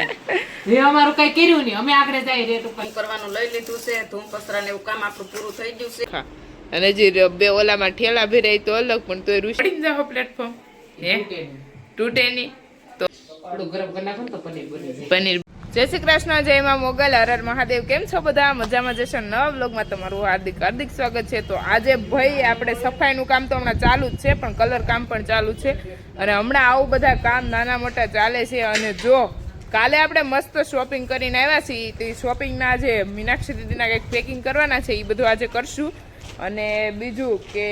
બોલાવશે હવે અમારું કઈ કર્યું નહીં અમે આગળ જાય રેટ ઉપર કરવાનું લઈ લીધું છે ધૂમ પસરા ને એવું કામ આપણું પૂરું થઈ ગયું છે અને જે બે ઓલામાં ઠેલા ભેરાય તો અલગ પણ તોય રૂસી જાઓ પ્લેટફોર્મ હે તૂટે નહીં તો થોડું ગરમ કરી નાખો ને તો પનીર બની જાય પનીર જય શ્રી કૃષ્ણ જય માં મોગલ હર હર મહાદેવ કેમ છો બધા મજામાં જશો નવા વ્લોગમાં તમારું હાર્દિક હાર્દિક સ્વાગત છે તો આજે ભાઈ આપણે સફાઈનું કામ તો હમણાં ચાલુ જ છે પણ કલર કામ પણ ચાલુ છે અને હમણાં આવું બધા કામ નાના મોટા ચાલે છે અને જો કાલે આપણે મસ્ત શોપિંગ કરીને આવ્યા છીએ તો શોપિંગના જે મીનાક્ષી દીદીના કંઈક પેકિંગ કરવાના છે એ બધું આજે કરશું અને બીજું કે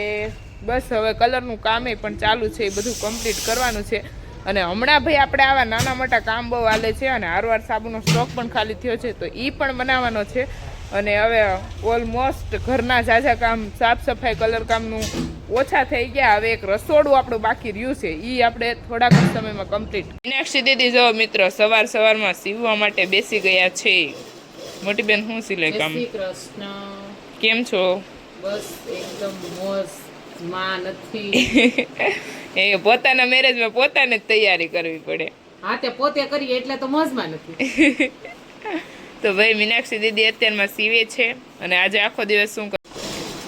બસ હવે કલરનું કામે પણ ચાલુ છે એ બધું કમ્પ્લીટ કરવાનું છે અને હમણાં ભાઈ આપણે આવા નાના મોટા કામ બહુ હાલે છે અને હારવાર સાબુનો સ્ટોક પણ ખાલી થયો છે તો એ પણ બનાવવાનો છે અને હવે ઓલમોસ્ટ ઘરના ઝાઝા કામ સાફ સફાઈ કલર કામનું ઓછા થઈ ગયા હવે એક રસોડું આપણું બાકી રહ્યું છે એ આપણે થોડાક સમયમાં કમ્પ્લીટ મીનાક્ષી દીદી જો મિત્રો સવારમાં સીવવા માટે બેસી ગયા છે મોટી બેન શું સિલાઈ કામ કૃષ્ણ કેમ છો બસ એકદમ મોજ માં નથી એ પોતાના મેરેજમાં પોતાને જ તૈયારી કરવી પડે હા તે પોતે કરીએ એટલે તો મોજમાં નથી તો ભાઈ મીનાક્ષી દીદી અત્યારમાં સીવે છે અને આજે આખો દિવસ શું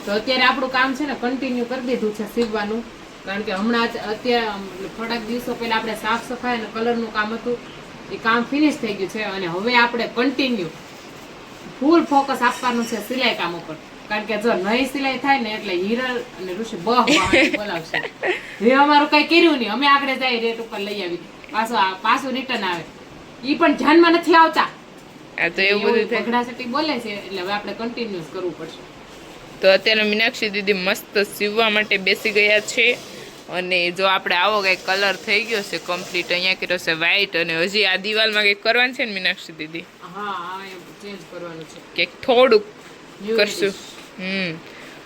તો અત્યારે આપણું કામ છે ને કન્ટિન્યુ કરી દીધું છે સીવવાનું કારણ કે હમણાં અત્યારે થોડાક દિવસો પહેલા આપણે સાફ સફાઈ અને કલરનું કામ હતું એ કામ ફિનિશ થઈ ગયું છે અને હવે આપણે કન્ટિન્યુ ફૂલ ફોકસ આપવાનું છે સિલાઈ કામ ઉપર કારણ કે જો નવી સિલાઈ થાય ને એટલે હિરલ અને ઋષિ બોલાવશે હવે અમારું કઈ કર્યું નહીં અમે આગળ જાય રેટ ઉપર લઈ આવી પાછું રિટર્ન આવે ઈ પણ ધ્યાનમાં નથી આવતા તો એવું બધું ઝઘડાસટી બોલે છે એટલે હવે આપણે કન્ટિન્યુઅસ કરવું પડશે તો અત્યારે મીનાક્ષી દીદી મસ્ત સીવવા માટે બેસી ગયા છે અને જો આપણે આવો કંઈક કલર થઈ ગયો છે કમ્પ્લીટ અહીંયા કર્યો છે વ્હાઈટ અને હજી આ દિવાલમાં કંઈક કરવાનું છે ને મીનાક્ષી દીદી હા ચેન્જ કરવાનું છે કંઈક થોડુંક કરશું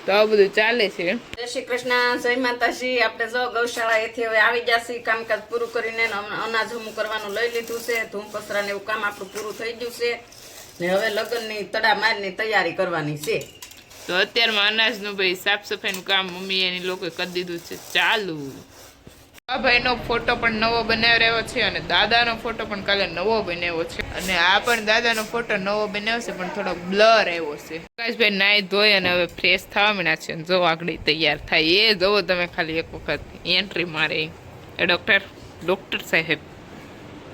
તો આ બધું ચાલે છે જય શ્રી કૃષ્ણ જય માતાજી આપણે જો ગૌશાળા એથી હવે આવી જશે કામકાજ પૂરું કરીને અનાજ હમું કરવાનું લઈ લીધું છે ધૂમ પસરા ને એવું કામ આપણું પૂરું થઈ ગયું છે ને હવે લગ્નની તડામારની તૈયારી કરવાની છે તો અત્યારમાં અનાજનું ભાઈ સાફ સફાઈનું કામ મમ્મી એની લોકોએ કરી દીધું છે ચાલુ આ ભાઈનો ફોટો પણ નવો બનાવ્યો છે અને દાદાનો ફોટો પણ કાલે નવો બનાવ્યો છે અને આ પણ દાદાનો ફોટો નવો બનાવ્યો છે પણ થોડો બ્લર આવ્યો છે પ્રકાશભાઈ નાઈ ધોઈ અને હવે ફ્રેશ થવા માંડ્યા છે જો આગળ તૈયાર થાય એ જોવો તમે ખાલી એક વખત એન્ટ્રી મારે એ डॉक्टर साहब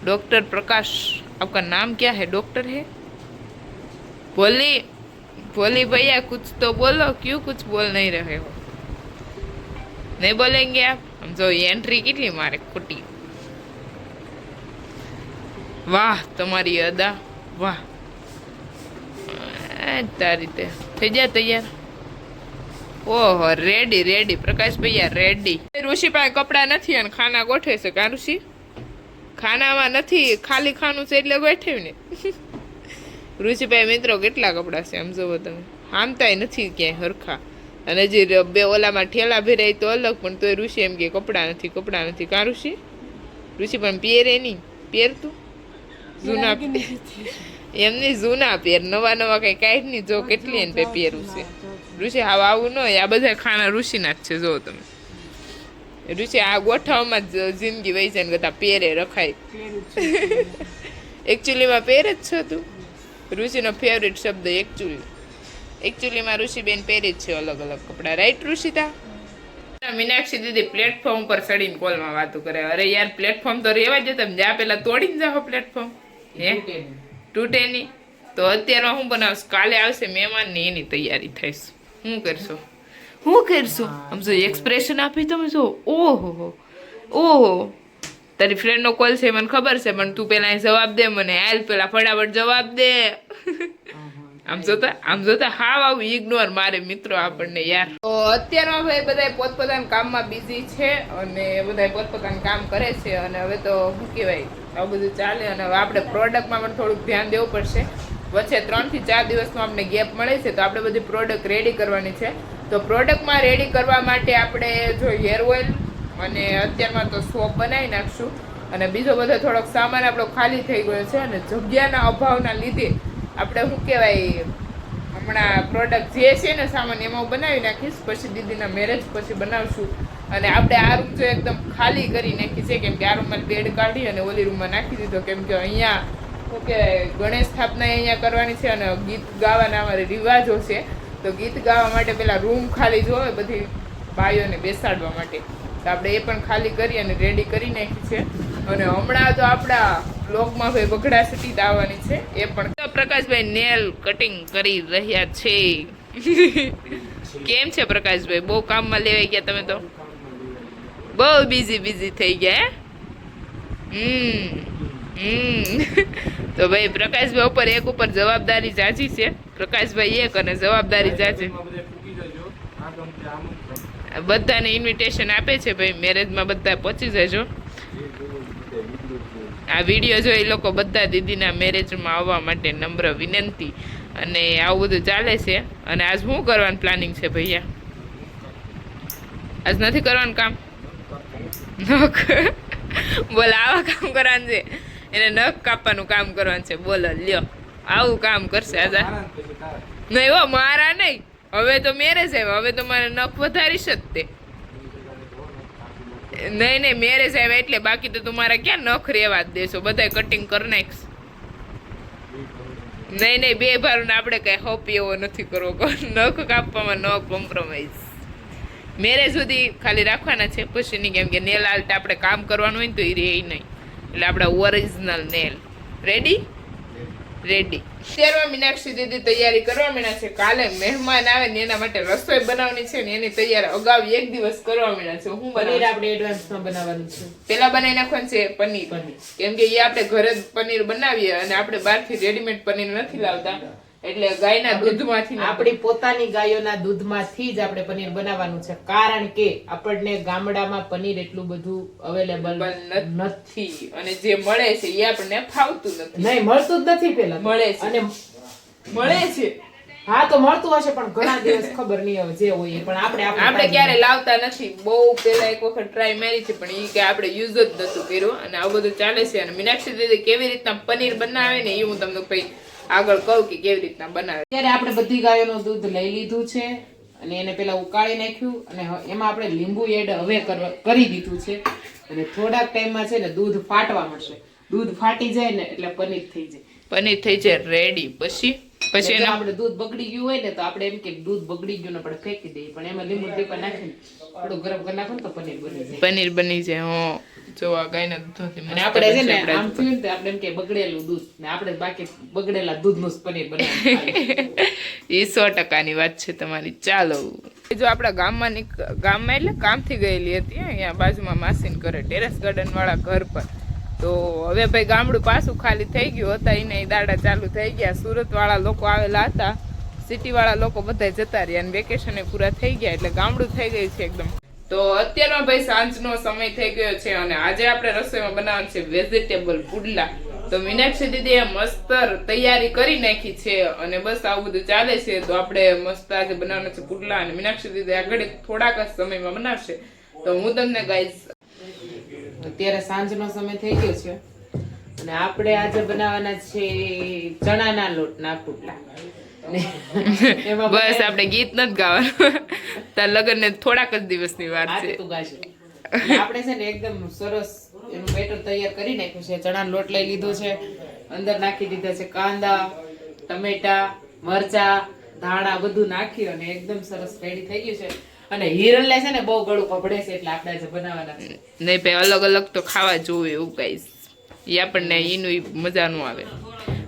डॉक्टर प्रकाश आपका नाम क्या है डॉक्टर है बोली भैया कुछ तो बोलो क्यों कुछ बोल नहीं रहे हो नहीं बोलेंगे आप हम जो एंट्री કેટલી મારે ખોટી વાહ તમારી અદા વાહ તારી રીતે થઈ જાય તૈયાર ઓહો રેડી પ્રકાશ ભૈયા રેડી ઋષિ પાસે કપડા નથી અને ખાના ગોઠવે છે કા ઋષિ ખાનામાં નથી ખાલી ખાનું છે એટલે ગોઠવ્યું ને ઋષિભાઈ મિત્રો કેટલા કપડા છે આમ જોવો તમે હામતાય નથી ક્યાંય હરખા અને જે બે ઓલામાં ઠેલા ભેરાય તો અલગ પણ તોય ઋષિ એમ કે કપડા નથી કા ઋષિ પણ પહેરે નહીં પહેરતું જૂના એમની જૂના પહેર નવા કઈ કાંઈ નહીં જો કેટલી એને પહેરવું છે ઋષિ હાવ આવું ન હોય આ બધા ખાના ઋષિના જ છે જો તમે ઋષિ આ ગોઠવમાં જ જિંદગી વહી જાય ને બધા પહેરે રખાય એકચ્યુઅલીમાં પહેરે જ છો તું ઋષિનો ફેવરેટ શબ્દ એકચ્યુઅલીમાં ઋષિબેન પહેરે જ છે અલગ અલગ કપડા રાઈટ ઋષિતા મીનાક્ષી દીદી પ્લેટફોર્મ પર ચડીને કોલમાં વાતો કરે અરે યાર પ્લેટફોર્મ તો રેવા જ તમે જ્યાં પેલા તોડીને જાઓ પ્લેટફોર્મ હે તૂટે નહીં તો અત્યારમાં હું બનાવશ કાલે આવશે મહેમાન ને એની તૈયારી થઈશ શું કરશો આમ જો એક્સપ્રેશન આપી તમે જો ઓહો તારી ફ્રેન્ડનો કોલ છે મને ખબર છે પણ તું પેલા જવાબ દે મને હાલ પેલા ફટાફટ જવાબ દે આમ જોતા હાવ આવું ઇગ્નોર મારે મિત્રો આપણને યાર તો અત્યારમાં ભાઈ બધા પોતપોતાના કામમાં બિઝી છે અને બધા પોતપોતાનું કામ કરે છે અને હવે તો શું કહેવાય આવું બધું ચાલે અને હવે આપણે પ્રોડક્ટમાં પણ થોડુંક ધ્યાન દેવું પડશે વચ્ચે 3 થી 4 દિવસનો આપણે ગેપ મળે છે તો આપણે બધી પ્રોડક્ટ રેડી કરવાની છે તો પ્રોડક્ટમાં રેડી કરવા માટે આપણે જો હેર ઓઇલ અને અત્યારમાં તો સોપ બનાવી નાખશું અને બીજો બધો થોડોક સામાન આપણો ખાલી થઈ ગયો છે અને જગ્યાના અભાવના લીધે આપણે શું કહેવાય હમણાં પ્રોડક્ટ જે છે ને સામાન એમાં હું બનાવી નાખીશ પછી દીદીના મેરેજ પછી બનાવશું અને આપણે આ રૂમ જો એકદમ ખાલી કરી નાખી છે કેમ કે આ રૂમમાં બેડ કાઢી અને ઓલી રૂમમાં નાખી દીધો કેમ કે અહીંયા તો કે ગણેશ સ્થાપના અહીંયા કરવાની છે અને ગીત ગાવાના અમારે રિવાજો છે. તો ગીત ગાવા માટે પેલા રૂમ ખાલી જોવે બધી બાઈઓને બેસાડવા માટે, તો આપણે એ પણ ખાલી કરી અને રેડી કરી નાખી છે. અને હમણાં તો આપણા બ્લોગમાં ભાઈ બગડા સિટી આવવાની છે, એ પણ તો પ્રકાશભાઈ નેલ કટિંગ કરી રહ્યા છે. કેમ છે પ્રકાશભાઈ? બહુ કામમાં લેવાઈ ગયા તમે તો, બહુ બિઝી થઈ ગયા. તો ભાઈ પ્રકાશભાઈ ઉપર એક ઉપર જવાબદારી જાજી છે. પ્રકાશભાઈ એક અને જવાબદારી જાજી. બધાને ઇન્વિટેશન આપે છે ભાઈ, મેરેજમાં બધા પહોંચી જજો. આ વિડીયો જોઈ લોકો બધા દીદીના મેરેજમાં આવવા માટે નમ્ર વિનંતી. અને આવું બધું ચાલે છે. અને આજ શું કરવાનું પ્લાનિંગ છે ભૈયા? આજ નથી કરવાનું કામ? બોલ, આવા કામ કરવાનું છે એને, નખ કાપવાનું કામ કરવાનું છે. બોલો લ્યો, આવું કામ કરશે આજ? નહીં હો, મારા નહીં. હવે તો મેરેજ આવ્યા, હવે તો મારે નખ વધારીશ જ તે. નહીં મેરેજ આવ્યા એટલે, બાકી તો તમારા ક્યાં નખ રેવા જ દેશો, બધા કટિંગ કરી નાખશ. નહીં બે ભારું આપણે કઈ હોપી એવો નથી કરવો, નખ કાપવામાં નો કોમ્પ્રોમાઇઝ. મેરેજ સુધી ખાલી રાખવાના છે, પછી નહીં, કેમ કે નેલ આર્ટ આપણે કામ કરવાનું હોય ને તો એ રહે નહીં, એટલે આપણે ઓરિજિનલ નેલ રેડી. અત્યારમાં મીનાક્ષી દીદી તૈયારી કરવા માંડ્યા છે. કાલે મહેમાન આવે ને એના માટે રસોઈ બનાવવાની છે ને એની તૈયારી અગાઉ એક દિવસ કરવા માંડ્યા છે. હું પનીર આપણે એડવાન્સમાં બનાવવાનું છે. પેલા બનાવી નાખવાનું છે પનીર, કેમ કે એ આપણે ઘરે જ પનીર બનાવીએ અને આપણે બહારથી રેડીમેડ પનીર નથી લાવતા, એટલે ગાયના દૂધમાંથી, આપણી પોતાની ગાયોના દૂધમાંથી જ આપણે પનીર બનાવવાનું છે. કારણ કે આપણને ગામડામાં પનીર એટલું બધું અવેલેબલ નથી અને જે મળે છે એ આપણને ફાવતું નથી. નહીં, મળતું જ નથી. પેલા મળે છે અને મળે છે. હા તો મળતું હશે, પણ ઘણા દિવસ ખબર નહીં હવે જે હોય એ. પણ આપણે ક્યારે લાવતા નથી. બહુ પેલા એક વખત ટ્રાય મારી છે, પણ એ કે આપણે યુઝ જ નતું કર્યું. અને આવું બધું ચાલે છે. અને મીનાક્ષી દીદી કેવી રીતના પનીર બનાવે ને એ હું તમને કઈ આગળ કહું કે કેવી રીતના બનાવે. ત્યારે આપણે બધી ગાયોનું દૂધ લઈ લીધું છે અને એને પેલા ઉકાળી નાખ્યું અને એમાં આપણે લીંબુ એડ હવે કરી દીધું છે. અને થોડાક ટાઈમમાં છે ને દૂધ ફાટવા મળશે. દૂધ ફાટી જાય ને એટલે પનીર થઈ જાય રેડી. પછી જો આપણે દૂધ બગડી ગયું હોય ને તો આપણે એમ કે દૂધ બગડી ગયું ને આપણે ફેંકી દઈએ, પણ એમાં લીંબુ ટીપા નાખીને થોડું ગરમ કરી નાખો ને તો પનીર બની જાય. હો જો આ ગાયના દૂધથી અને આપણે છે ને આમ થયું ને આપણે એમ કે બગડેલું દૂધ ને આપણે બાકી બગડેલા દૂધનું જ પનીર બનાવીએ. એ 100% વાત છે તમારી. ચાલો, જો આપણા ગામમાં એટલે કામથી ગયેલી હતી અહીંયા બાજુમાં માસીન ઘરે, ટેરેસ ગાર્ડન વાળા ઘર પર. તો હવે ભાઈ ગામડું પાછું ખાલી થઈ ગયું હતા, એને દાડા ચાલુ થઈ ગયા. સુરત વાળા લોકો આવેલા હતા, સિટી વાળા લોકો બધા જતા રહ્યા અને વેકેશન પૂરા થઈ ગયા એટલે ગામડું થઈ ગયું છે એકદમ. તો અત્યારમાં ભાઈ સાંજનો સમય થઈ ગયો છે અને આજે આપણે રસોઈમાં બનાવવાનું છે વેજીટેબલ પુડલા. તો મીનાક્ષી દીદીએ મસ્ત તૈયારી કરી નાખી છે અને બસ આવું બધું ચાલે છે. તો આપણે મસ્ત આજે બનાવવાના છે પુડલા અને મીનાક્ષી દીદી આગળ થોડાક જ સમયમાં બનાવશે. તો હું તમને ગાઈસ, અત્યારે સાંજનો સમય થઈ ગયો છે અને આપણે આજે બનાવવાના છે ચણાના લોટના પુડલા. બસ આપણે ગીત નથી ગાવાનું, તાર લગ્ન ને થોડાક જ દિવસની વાર છે. આપણે છે ને એકદમ સરસ એનું બેટર તૈયાર કરી નાખ્યું છે. ચણાનો લોટ લઈ લીધો છે, અંદર નાખી દીધા છે કાંદા, ટમેટા, મરચા, ધાણા બધું નાખી અને એકદમ સરસ રેડી થઈ ગયું છે. અને હિરણલે છે ને બહુ ગળું પકડે છે એટલે આપણે આજે બનાવવાના છે. નહીં ભાઈ, અલગ અલગ તો ખાવા જોવે એવું ગાઈસ, એ આપણને એનું મજા નું આવે.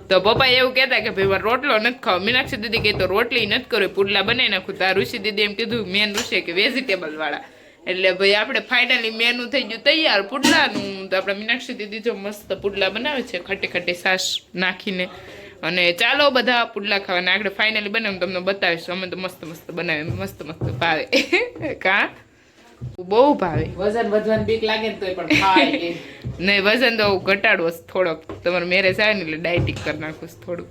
તો પપ્પા એવું કહેતા કે ભાઈ રોટલો નથી ખાવ. મીનાક્ષી દીદી કહે તો રોટલી નથી કરવી, પુડલા બનાવી નાખું. તો ઋષિ દીદી એમ કીધું, મેન ઋષિ કે વેજીટેબલ વાળા. એટલે ભાઈ આપણે ફાઇનલી મેનુ થઈ ગયું તૈયાર પુડલાનું. તો આપણે મીનાક્ષી દીદી જો મસ્ત પુડલા બનાવે છે ખટી ખટી છાશ નાખીને. અને ચાલો બધા પુડલા ખાવાના. આપણે ફાઇનલી બનાવીને તમને બતાવીશું. અમે તો મસ્ત મસ્ત બનાવે, મસ્ત મસ્ત ભાવે. કા બહુ ભાવે. વજન વધવાની બીક લાગે ને તો પણ ખાય. નહીં, વજન તો ઘટાડવો થોડોક. તમારો મેરેજ આવે ને એટલે ડાયટિંગ કરી નાખું થોડું.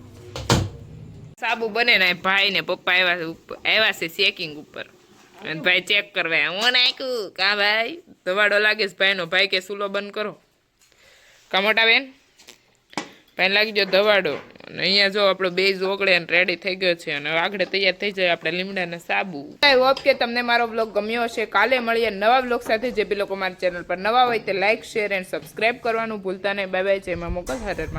સાબુ બને ને ભાઈ ને પપ્પા આવ્યા છે ચેકિંગ ઉપર. અને ભાઈ ચેક કરવા હું નાખ્યું કા ભાઈ દવાડો લાગે છે ભાઈનો. ભાઈ કે સુલો બંધ કરો. કા મોટા બેન ભાઈ લાગી ગયો દવાડો. અને અહીંયા જો આપણો બેઝ ઓગળે અને રેડી થઈ ગયો છે. અને આગળ તૈયાર થઈ જાય આપણે લીમડાના સાબુ. આઈ હોપ કે તમને મારો બ્લોગ ગમ્યો હશે. કાલે મળીએ નવા બ્લોગ સાથે. જે બી લોકો મારી ચેનલ પર નવા હોય તે લાઈક, શેર એન્ડ સબસ્ક્રાઇબ કરવાનું ભૂલતા નહીં. Bye bye. જય મા મોગલ હર હર.